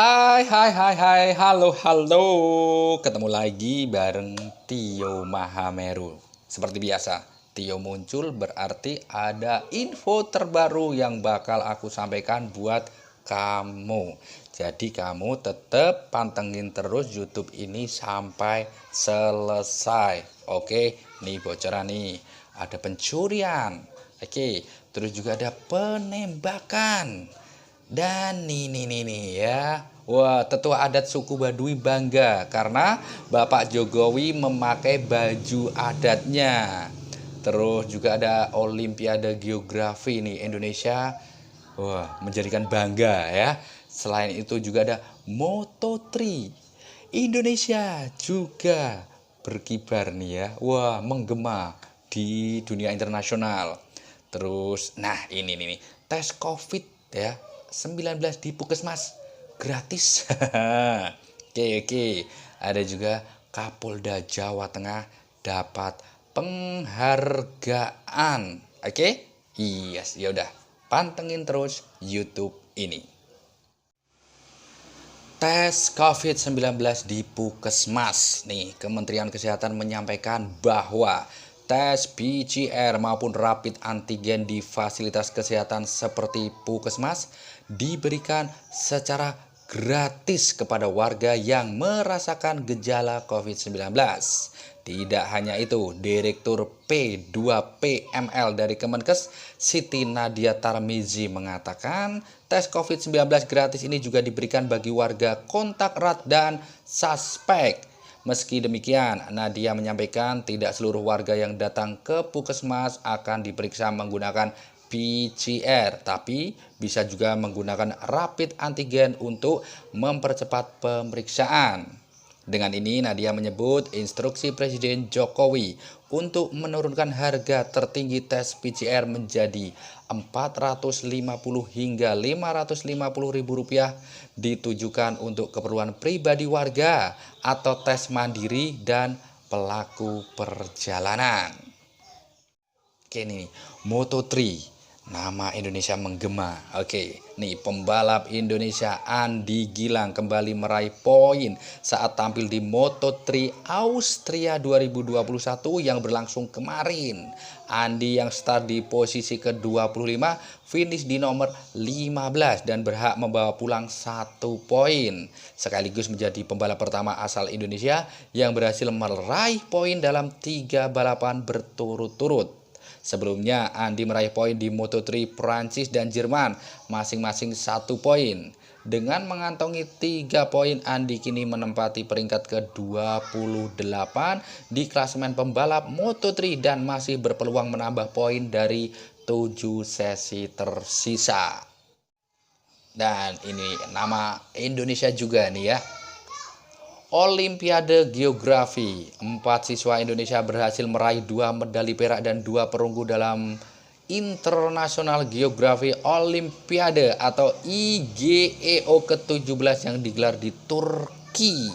Hai, halo. Ketemu lagi bareng Tio Mahameru. Seperti biasa, Tio muncul berarti ada info terbaru yang bakal aku sampaikan buat kamu. Jadi kamu tetap pantengin terus YouTube ini sampai selesai. Oke, nih bocoran nih. Ada pencurian. Oke, terus juga ada penembakan. Dan nih ya. Wah, tetua adat suku Baduy bangga karena Bapak Jokowi memakai baju adatnya. Terus juga ada Olimpiade Geografi nih Indonesia. Wah, menjadikan bangga ya. Selain itu juga ada Moto3. Indonesia juga berkibar nih ya. Wah, menggema di dunia internasional. Terus, nah ini nih, tes COVID ya 19 di Puskesmas gratis. Oke. Ada juga Kapolda Jawa Tengah dapat penghargaan. Oke? Yes, ya udah. Pantengin terus YouTube ini. Tes COVID-19 di Puskesmas. Nih, Kementerian Kesehatan menyampaikan bahwa tes PCR maupun rapid antigen di fasilitas kesehatan seperti Puskesmas diberikan secara gratis kepada warga yang merasakan gejala COVID-19. Tidak hanya itu, Direktur P2PML dari Kemenkes, Siti Nadia Tarmizi mengatakan tes COVID-19 gratis ini juga diberikan bagi warga kontak erat dan suspek. Meski demikian, Nadia menyampaikan tidak seluruh warga yang datang ke Puskesmas akan diperiksa menggunakan PCR, tapi bisa juga menggunakan rapid antigen untuk mempercepat pemeriksaan. Dengan ini, Nadia menyebut instruksi Presiden Jokowi untuk menurunkan harga tertinggi tes PCR menjadi Rp450 hingga Rp550.000 ditujukan untuk keperluan pribadi warga atau tes mandiri dan pelaku perjalanan. Oke nih, Moto3. Nama Indonesia menggema. Oke, nih pembalap Indonesia Andi Gilang kembali meraih poin saat tampil di Moto3 Austria 2021 yang berlangsung kemarin. Andi yang start di posisi ke-25 finish di nomor 15 dan berhak membawa pulang 1 poin. Sekaligus menjadi pembalap pertama asal Indonesia yang berhasil meraih poin dalam 3 balapan berturut-turut. Sebelumnya, Andi meraih poin di Moto3 Prancis dan Jerman masing-masing 1 poin. Dengan mengantongi 3 poin, Andi kini menempati peringkat ke-28 di klasemen pembalap Moto3 dan masih berpeluang menambah poin dari 7 sesi tersisa. Dan ini nama Indonesia juga nih ya. Olimpiade Geografi, 4 siswa Indonesia berhasil meraih 2 medali perak dan 2 perunggu dalam International Geography Olimpiade atau IGEO ke-17 yang digelar di Turki.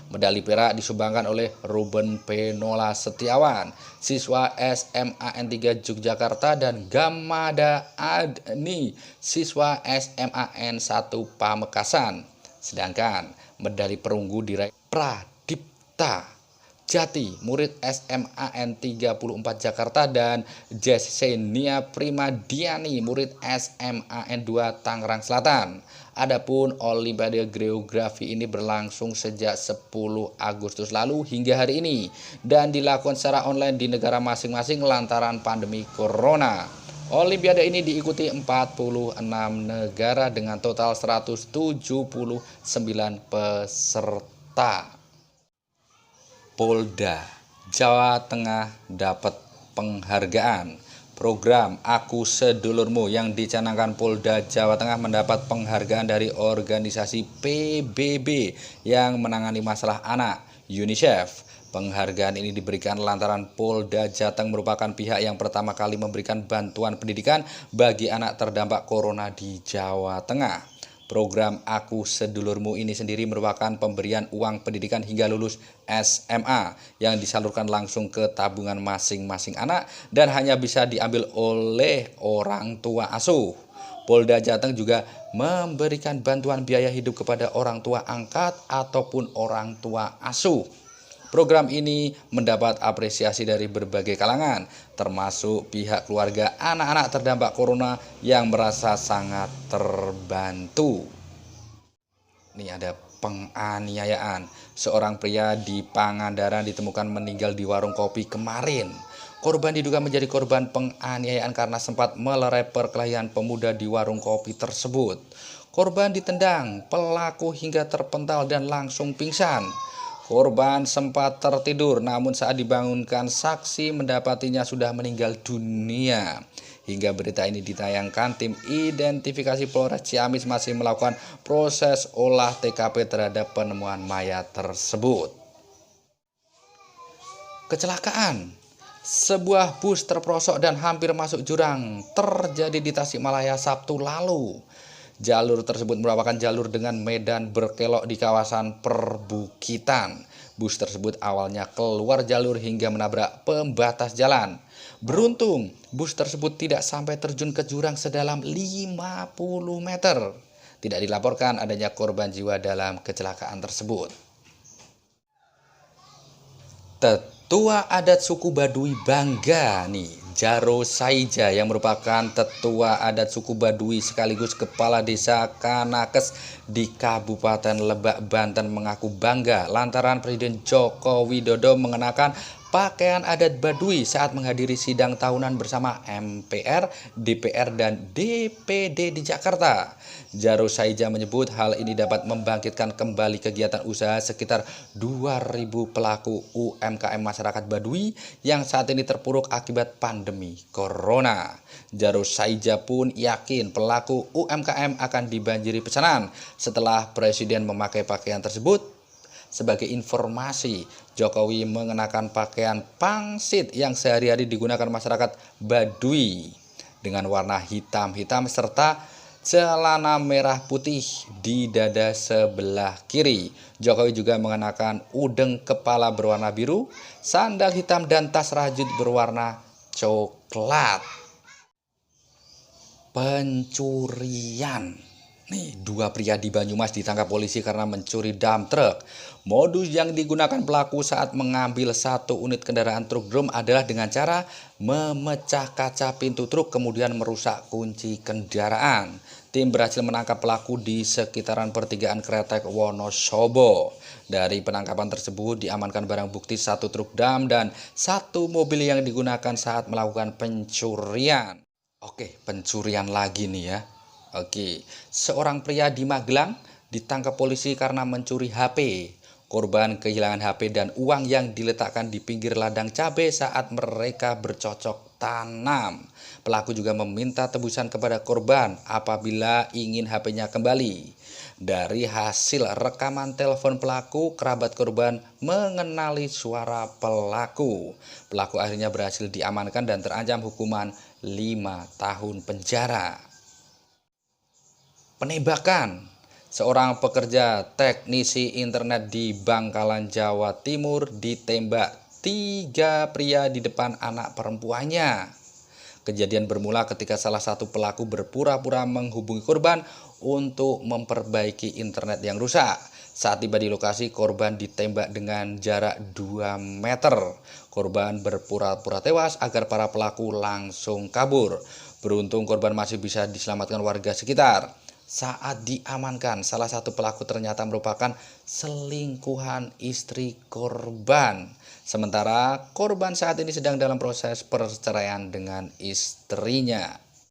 Medali perak disumbangkan oleh Ruben Penola Setiawan, siswa SMAN 3 Yogyakarta, dan Gamada Adni, siswa SMAN 1 Pamekasan. Sedangkan medali perunggu diraih Pradipta Jati, murid SMAN 34 Jakarta, dan Jesenia Primadiani, murid SMAN 2 Tangerang Selatan. Adapun Olimpiade Geografi ini berlangsung sejak 10 Agustus lalu hingga hari ini dan dilakukan secara online di negara masing-masing lantaran pandemi corona. Olimpiade ini diikuti 46 negara dengan total 179 peserta. Polda Jawa Tengah dapat penghargaan. Program Aku Sedulurmu yang dicanangkan Polda Jawa Tengah mendapat penghargaan dari organisasi PBB yang menangani masalah anak, UNICEF. Penghargaan ini diberikan lantaran Polda Jateng merupakan pihak yang pertama kali memberikan bantuan pendidikan bagi anak terdampak corona di Jawa Tengah. Program Aku Sedulurmu ini sendiri merupakan pemberian uang pendidikan hingga lulus SMA yang disalurkan langsung ke tabungan masing-masing anak dan hanya bisa diambil oleh orang tua asuh. Polda Jateng juga memberikan bantuan biaya hidup kepada orang tua angkat ataupun orang tua asuh. Program ini mendapat apresiasi dari berbagai kalangan, termasuk pihak keluarga anak-anak terdampak corona yang merasa sangat terbantu. Ini ada penganiayaan. Seorang pria di Pangandaran ditemukan meninggal di warung kopi kemarin. Korban diduga menjadi korban penganiayaan karena sempat melerai perkelahian pemuda di warung kopi tersebut. Korban ditendang pelaku hingga terpental dan langsung pingsan. Korban sempat tertidur, namun saat dibangunkan saksi mendapatinya sudah meninggal dunia. Hingga berita ini ditayangkan, tim identifikasi Polres Ciamis masih melakukan proses olah TKP terhadap penemuan mayat tersebut. Kecelakaan. Sebuah bus terperosok dan hampir masuk jurang terjadi di Tasikmalaya Sabtu lalu. Jalur tersebut merupakan jalur dengan medan berkelok di kawasan perbukitan. Bus tersebut awalnya keluar jalur hingga menabrak pembatas jalan. Beruntung, bus tersebut tidak sampai terjun ke jurang sedalam 50 meter. Tidak dilaporkan adanya korban jiwa dalam kecelakaan tersebut. Tetua adat suku Baduy bangga nih. Jaro Saija yang merupakan tetua adat suku Baduy sekaligus kepala desa Kanakes di Kabupaten Lebak, Banten mengaku bangga lantaran Presiden Joko Widodo mengenakan pakaian adat Baduy saat menghadiri sidang tahunan bersama MPR, DPR, dan DPD di Jakarta. Jaro Saija menyebut hal ini dapat membangkitkan kembali kegiatan usaha sekitar 2.000 pelaku UMKM masyarakat Baduy yang saat ini terpuruk akibat pandemi corona. Jaro Saija pun yakin pelaku UMKM akan dibanjiri pesanan setelah Presiden memakai pakaian tersebut. Sebagai informasi, Jokowi mengenakan pakaian pangsit yang sehari-hari digunakan masyarakat Baduy dengan warna hitam-hitam serta celana merah putih di dada sebelah kiri. Jokowi juga mengenakan udeng kepala berwarna biru, sandal hitam dan tas rajut berwarna coklat. Pencurian. Nih, dua pria di Banyumas ditangkap polisi karena mencuri dump truck. Modus yang digunakan pelaku saat mengambil satu unit kendaraan truk drum adalah dengan cara memecah kaca pintu truk kemudian merusak kunci kendaraan. Tim berhasil menangkap pelaku di sekitaran pertigaan Kretek Wonosobo. Dari penangkapan tersebut diamankan barang bukti satu truk dump dan satu mobil yang digunakan saat melakukan pencurian. Oke, pencurian lagi nih ya. Oke, seorang pria di Magelang ditangkap polisi karena mencuri HP. Korban kehilangan HP dan uang yang diletakkan di pinggir ladang cabai saat mereka bercocok tanam. Pelaku juga meminta tebusan kepada korban apabila ingin HP-nya kembali. Dari hasil rekaman telepon pelaku, kerabat korban mengenali suara pelaku. Pelaku akhirnya berhasil diamankan dan terancam hukuman 5 tahun penjara. Penembakan. Seorang pekerja teknisi internet di Bangkalan, Jawa Timur ditembak 3 pria di depan anak perempuannya. Kejadian bermula ketika salah satu pelaku berpura-pura menghubungi korban untuk memperbaiki internet yang rusak. Saat tiba di lokasi, korban ditembak dengan jarak 2 meter. Korban berpura-pura tewas agar para pelaku langsung kabur. Beruntung korban masih bisa diselamatkan warga sekitar. Saat diamankan, salah satu pelaku ternyata merupakan selingkuhan istri korban. Sementara korban saat ini sedang dalam proses perceraian dengan istrinya.